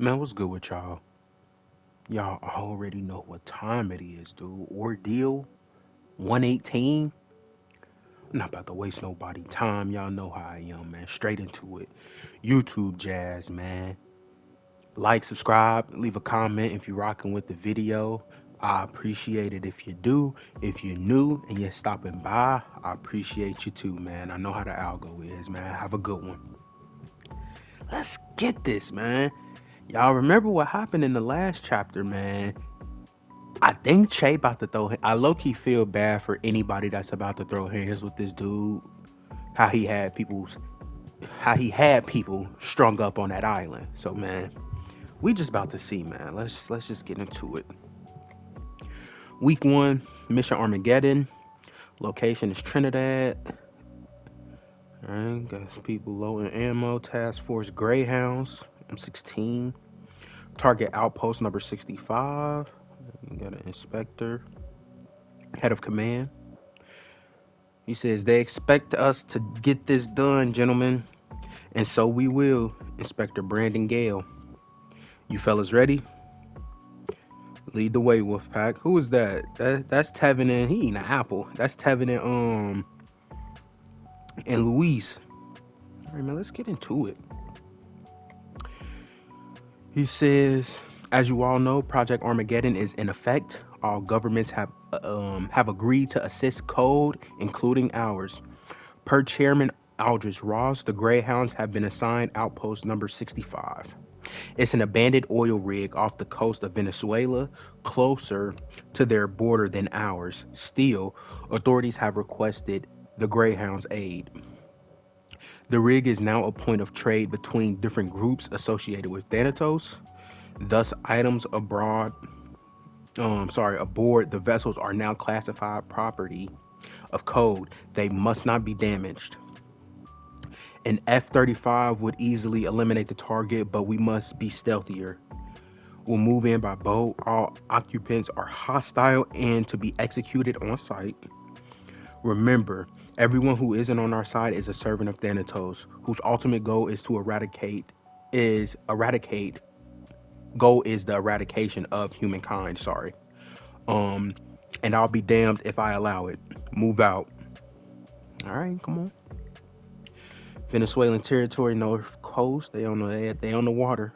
Man, what's good with y'all? Y'all already know what time it is, dude. Ordeal 118. I'm not about to waste nobody time. Y'all know how I am, man. Straight into it. YouTube jazz, man. Like, subscribe, leave a comment if you're rocking with the video. I appreciate it if you do. If you're new and you're stopping by, I appreciate you too, man. I know how the algo is, man. Have a good one. Let's get this, man. Y'all remember what happened in the last chapter, man? I think Che about to throw. I low key feel bad for anybody that's about to throw hands with this dude. How he had people strung up on that island. So man, we just about to see, man. Let's just get into it. Week 1, Mission Armageddon. Location is Trinidad. All right, got some people low in ammo. Task Force Greyhounds. M16. Target outpost number 65. You got an inspector. Head of command. He says they expect us to get this done, gentlemen, and so we will. Inspector Brandon Gale. You fellas ready? Lead the way, Wolfpack. Who is that? That's Tevin and he eating an apple. That's Tevin and Luis. All right, man, let's get into it. He says, as you all know, Project Armageddon is in effect. All governments have agreed to assist code, including ours. Per Chairman Aldrich Ross, the Greyhounds have been assigned outpost number 65. It's an abandoned oil rig off the coast of Venezuela, closer to their border than ours. Still, authorities have requested the Greyhounds' aid. The rig is now a point of trade between different groups associated with Thanatos. Thus, items aboard the vessels are now classified property of code. They must not be damaged. An F-35 would easily eliminate the target, but we must be stealthier. We'll move in by boat. All occupants are hostile and to be executed on sight. Remember, everyone who isn't on our side is a servant of Thanatos, whose ultimate goal is the eradication of humankind. Um, and I'll be damned if I allow it. Move out. All right, come on. Venezuelan territory, north coast. They on the water.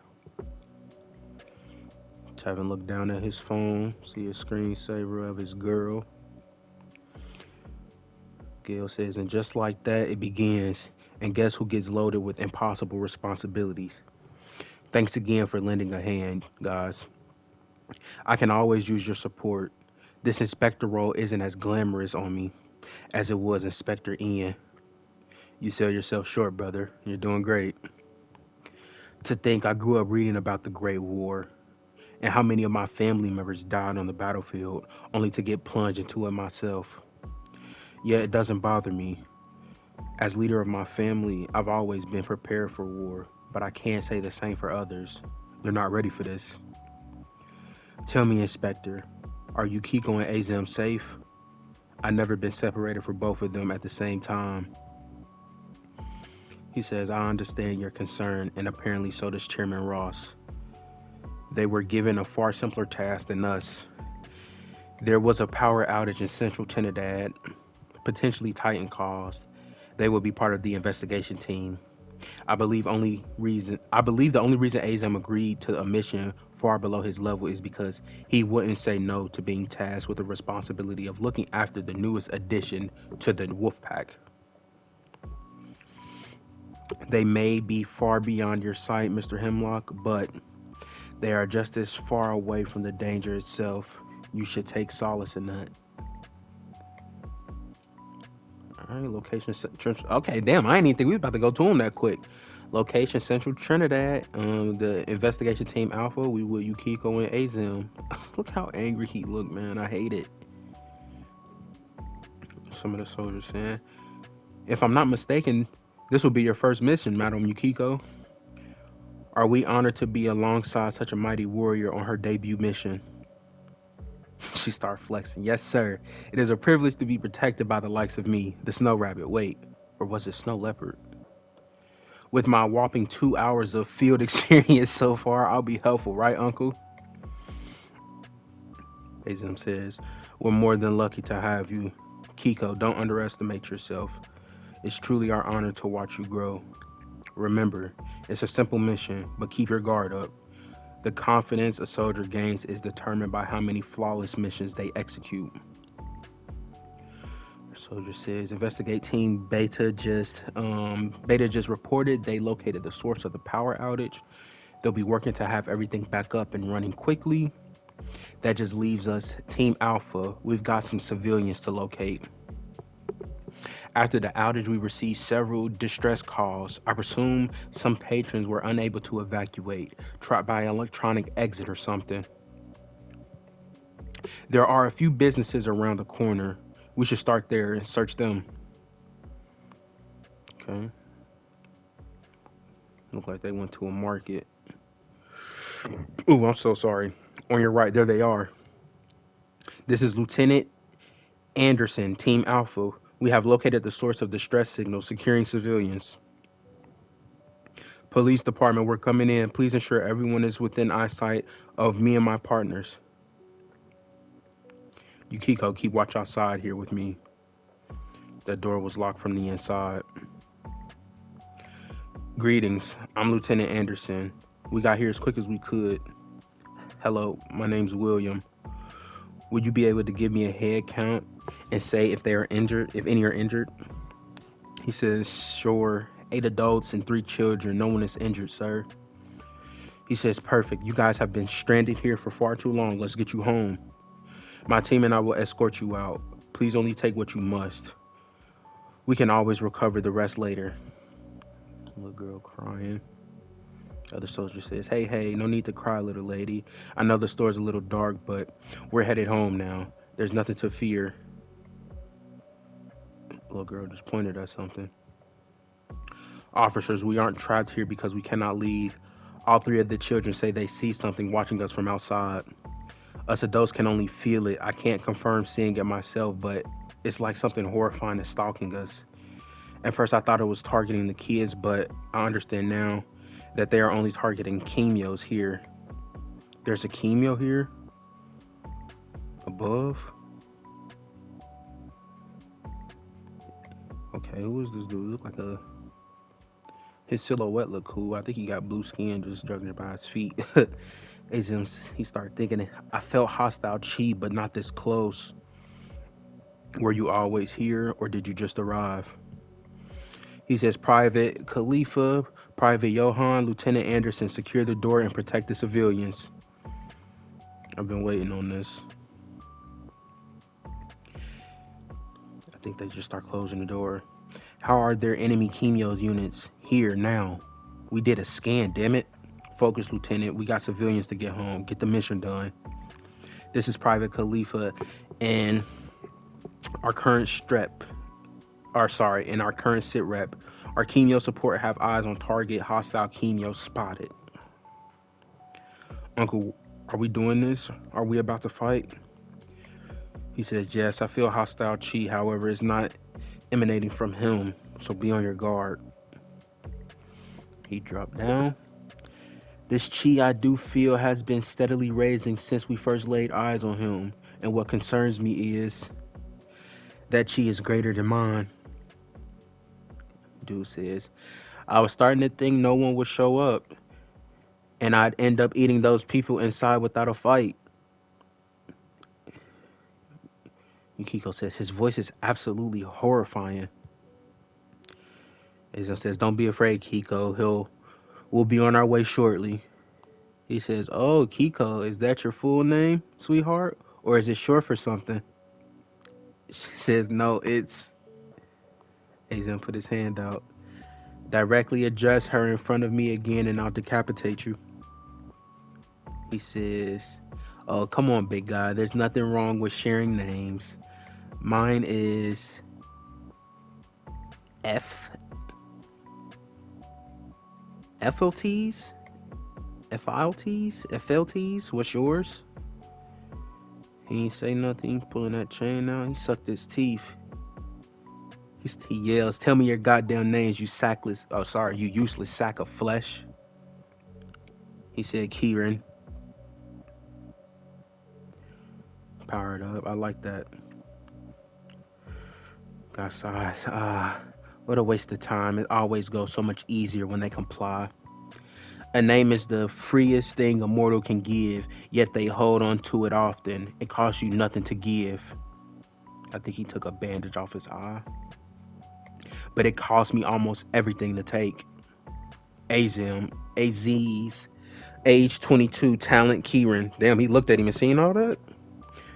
Tevin looked down at his phone, see a screensaver of his girl. Gail says, and just like that, it begins. And guess who gets loaded with impossible responsibilities? Thanks again for lending a hand, guys. I can always use your support. This inspector role isn't as glamorous on me as it was Inspector Ian. You sell yourself short, brother. You're doing great. To think I grew up reading about the Great War and how many of my family members died on the battlefield only to get plunged into it myself. Yet it doesn't bother me. As leader of my family, I've always been prepared for war, but I can't say the same for others. They're not ready for this. Tell me, Inspector, are Yukiko and Azem safe? I've never been separated from both of them at the same time. He says, I understand your concern, and apparently so does Chairman Ross. They were given a far simpler task than us. There was a power outage in central Trinidad, potentially Titan caused. They will be part of the investigation team. I believe the only reason Azam agreed to a mission far below his level is because he wouldn't say no to being tasked with the responsibility of looking after the newest addition to the Wolfpack. They may be far beyond your sight, Mr. Hemlock, but they are just as far away from the danger itself. You should take solace in that. Alright, location Central. Okay, damn, I didn't even think we was about to go to him that quick. Location Central Trinidad. The investigation team Alpha. We with Yukiko and Azim. Look how angry he looked, man. I hate it. Some of the soldiers saying, if I'm not mistaken, this will be your first mission, Madam Yukiko. Are we honored to be alongside such a mighty warrior on her debut mission? She started flexing. Yes, sir. It is a privilege to be protected by the likes of me, the snow rabbit. Wait, or was it snow leopard? With my whopping 2 hours of field experience so far, I'll be helpful, right, Uncle? Azim says, we're more than lucky to have you. Kiko, don't underestimate yourself. It's truly our honor to watch you grow. Remember, it's a simple mission, but keep your guard up. The confidence a soldier gains is determined by how many flawless missions they execute. The soldier says, investigate team Beta just reported they located the source of the power outage. They'll be working to have everything back up and running quickly. That just leaves us Team Alpha. We've got some civilians to locate. After the outage, we received several distress calls. I presume some patrons were unable to evacuate, trapped by an electronic exit or something. There are a few businesses around the corner. We should start there and search them. Okay. Look like they went to a market. Ooh, I'm so sorry. On your right, there they are. This is Lieutenant Anderson, Team Alpha. We have located the source of distress signal, securing civilians. Police department, we're coming in. Please ensure everyone is within eyesight of me and my partners. Yukiko, keep watch outside here with me. That door was locked from the inside. Greetings, I'm Lieutenant Anderson. We got here as quick as we could. Hello, my name's William. Would you be able to give me a head count and say if they are injured, if any are injured? He says, sure. 8 adults and 3 children. No one is injured, sir. He says, perfect. You guys have been stranded here for far too long. Let's get you home. My team and I will escort you out. Please only take what you must. We can always recover the rest later. Little girl crying. The other soldier says, hey, no need to cry, little lady. I know the store's a little dark, but we're headed home now. There's nothing to fear. Little girl just pointed at something. Officers, we aren't trapped here because we cannot leave. All 3 of the children say they see something watching us from outside. Us adults can only feel it. I can't confirm seeing it myself, but it's like something horrifying is stalking us. At first I thought it was targeting the kids, but I understand now that they are only targeting chemios here. There's a chemio here? Above? Okay, who is this dude? Look like his silhouette look cool. I think he got blue skin just judging by his feet. He started thinking, I felt hostile chi, but not this close. Were you always here, or did you just arrive? He says, Private Khalifa, Private Johan, Lieutenant Anderson, secure the door and protect the civilians. I've been waiting on this. I think they just start closing the door. How are there enemy chemio units here now? We did a scan, damn it. Focus, Lieutenant. We got civilians to get home. Get the mission done. This is Private Khalifa and our current our current sit rep. Our chemio support have eyes on target. Hostile chemio spotted. Uncle, are we doing this? Are we about to fight? He says, yes, I feel hostile chi. However, it's not emanating from him, so be on your guard. He dropped down. This chi I do feel has been steadily raising since we first laid eyes on him, and what concerns me is that chi is greater than mine. Dude says, I was starting to think no one would show up, and I'd end up eating those people inside without a fight. Yukiko says, his voice is absolutely horrifying. Aizen says, don't be afraid, Kiko. We'll be on our way shortly. He says, oh, Kiko, is that your full name, sweetheart? Or is it short for something? She says, no, it's... Aizen put his hand out. Directly address her in front of me again and I'll decapitate you. He says, oh, come on, big guy. There's nothing wrong with sharing names. Mine is... FLTs? FLTs? What's yours? He ain't say nothing. Pulling that chain out. He sucked his teeth. He yells, "Tell me your goddamn names, you sackless. Oh, sorry, you useless sack of flesh." He said, "Kieran, powered up." I like that. Got size. What a waste of time. It always goes so much easier when they comply. A name is the freest thing a mortal can give, yet they hold on to it often. It costs you nothing to give. I think he took a bandage off his eye. But it cost me almost everything to take. Aziz, age 22, talent Kieran. Damn, he looked at him and seen all that?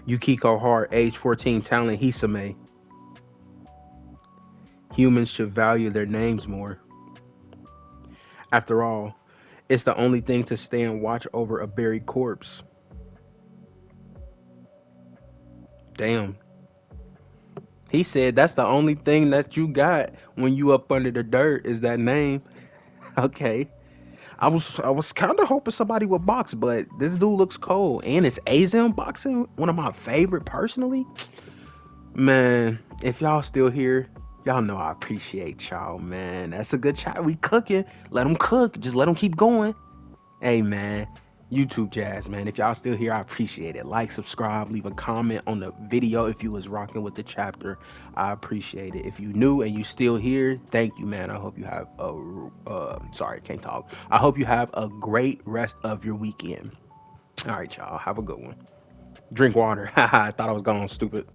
Yukiko Hart, age 14, talent Hisame. Humans should value their names more. After all, it's the only thing to stand watch over a buried corpse. Damn. He said that's the only thing that you got when you up under the dirt is that name. Okay. I was kind of hoping somebody would box, but this dude looks cold. And it's Azim boxing, one of my favorite personally. Man, if y'all still here, y'all know I appreciate y'all, man. That's a good chat. We cooking. Let them cook. Just let them keep going. Hey, man. YouTube Jazz, man. If y'all still here, I appreciate it. Like, subscribe, leave a comment on the video if you was rocking with the chapter. I appreciate it. If you new and you still here, thank you, man. I hope you have sorry, can't talk. I hope you have a great rest of your weekend. All right, y'all. Have a good one. Drink water. Haha, I thought I was gone, stupid.